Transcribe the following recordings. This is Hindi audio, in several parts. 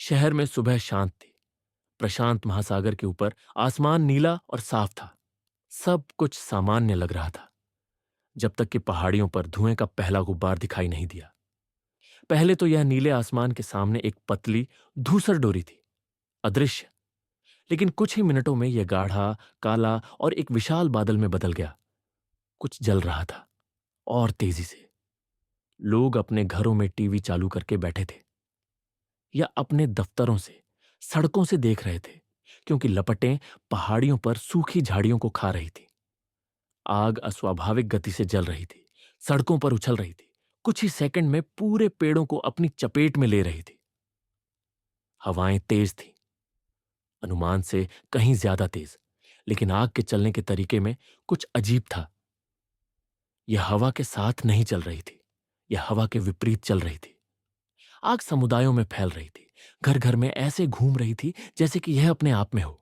शहर में सुबह शांत थी। प्रशांत महासागर के ऊपर आसमान नीला और साफ था। सब कुछ सामान्य लग रहा था, जब तक कि पहाड़ियों पर धुएं का पहला गुब्बार दिखाई नहीं दिया। पहले तो यह नीले आसमान के सामने एक पतली धूसर डोरी थी, अदृश्य। लेकिन कुछ ही मिनटों में यह गाढ़ा, काला और एक विशाल बादल में बदल गया। कुछ जल रहा था, और तेजी से। लोग अपने घरों में टीवी चालू करके बैठे थे, या अपने दफ्तरों से, सड़कों से देख रहे थे, क्योंकि लपटें पहाड़ियों पर सूखी झाड़ियों को खा रही थी। आग अस्वाभाविक गति से जल रही थी, सड़कों पर उछल रही थी, कुछ ही सेकंड में पूरे पेड़ों को अपनी चपेट में ले रही थी। हवाएं तेज थीं, अनुमान से कहीं ज्यादा तेज, लेकिन आग के चलने के तरीके में कुछ अजीब था। यह हवा के साथ नहीं चल रही थी, यह हवा के विपरीत चल रही थी। आग समुदायों में फैल रही थी, घर घर में ऐसे घूम रही थी जैसे कि यह अपने आप में हो।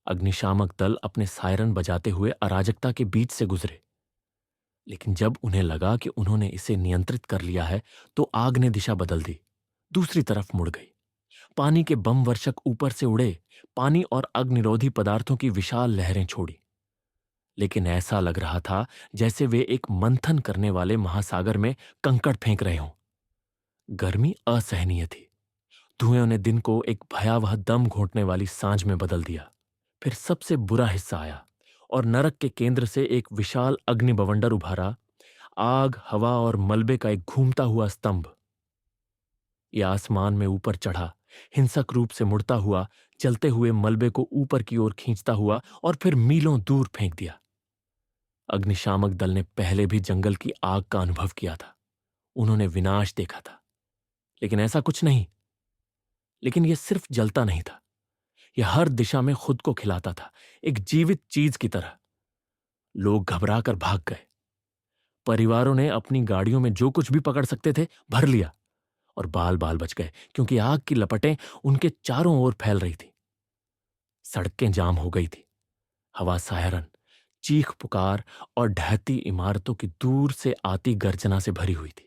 अग्निशामक दल अपने सायरन बजाते हुए अराजकता के बीच से गुजरे, लेकिन जब उन्हें लगा कि उन्होंने इसे नियंत्रित कर लिया है, तो आग ने दिशा बदल दी, दूसरी तरफ मुड़ गई। पानी के बम वर्षक ऊपर से उड़े, पानी और अग्निरोधी पदार्थों की विशाल लहरें छोड़ी। लेकिन ऐसा लग रहा था जैसे वे एक मंथन करने वाले महासागर में कंकड़ फेंक रहे हों। गर्मी असहनीय थी। धुएं ने दिन को एक भयावह दम घोंटने वाली सांझ में बदल दिया। फिर सबसे बुरा हिस्सा आया, और नरक के केंद्र से एक विशाल अग्निबवंडर उभारा। आग, हवा और मलबे का एक घूमता हुआ स्तंभ। यह आसमान में ऊपर चढ़ा, हिंसक रूप से मुड़ता हुआ, चलते हुए मलबे को ऊपर की ओर खींचता हुआ, और फिर मीलों दूर फेंक दिया। अग्निशामक दल ने पहले भी जंगल की आग का अनुभव किया था। उन्होंने विनाश देखा था, लेकिन ऐसा कुछ नहीं। लेकिन यह सिर्फ जलता नहीं था, यह हर दिशा में खुद को खिलाता था, एक जीवित चीज की तरह। लोग घबरा कर भाग गए। परिवारों ने अपनी गाड़ियों में जो कुछ भी पकड़ सकते थे भर लिया, और बाल बाल बच गए, क्योंकि आग की लपटें उनके चारों ओर फैल रही थी। सड़कें जाम हो गई थी। हवा सायरन, चीख पुकार और ढहती इमारतों की दूर से आती गर्जना से भरी हुई थी।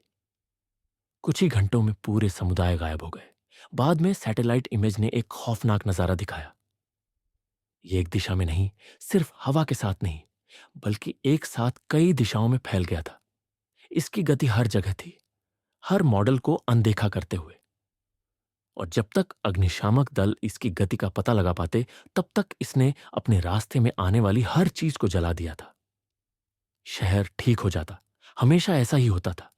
कुछ ही घंटों में पूरे समुदाय गायब हो गए। बाद में सैटेलाइट इमेज ने एक खौफनाक नजारा दिखाया। ये एक दिशा में नहीं, सिर्फ हवा के साथ नहीं, बल्कि एक साथ कई दिशाओं में फैल गया था। इसकी गति हर जगह थी, हर मॉडल को अनदेखा करते हुए। और जब तक अग्निशामक दल इसकी गति का पता लगा पाते, तब तक इसने अपने रास्ते में आने वाली हर चीज को जला दिया था। शहर ठीक हो जाता, हमेशा ऐसा ही होता था।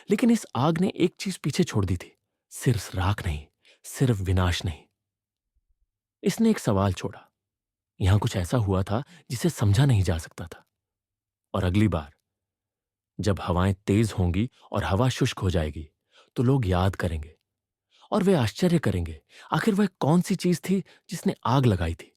लेकिन इस आग ने एक चीज पीछे छोड़ दी थी, सिर्फ राख नहीं, सिर्फ विनाश नहीं। इसने एक सवाल छोड़ा। यहां कुछ ऐसा हुआ था जिसे समझा नहीं जा सकता था। और अगली बार जब हवाएं तेज होंगी और हवा शुष्क हो जाएगी, तो लोग याद करेंगे, और वे आश्चर्य करेंगे, आखिर वह कौन सी चीज थी जिसने आग लगाई थी।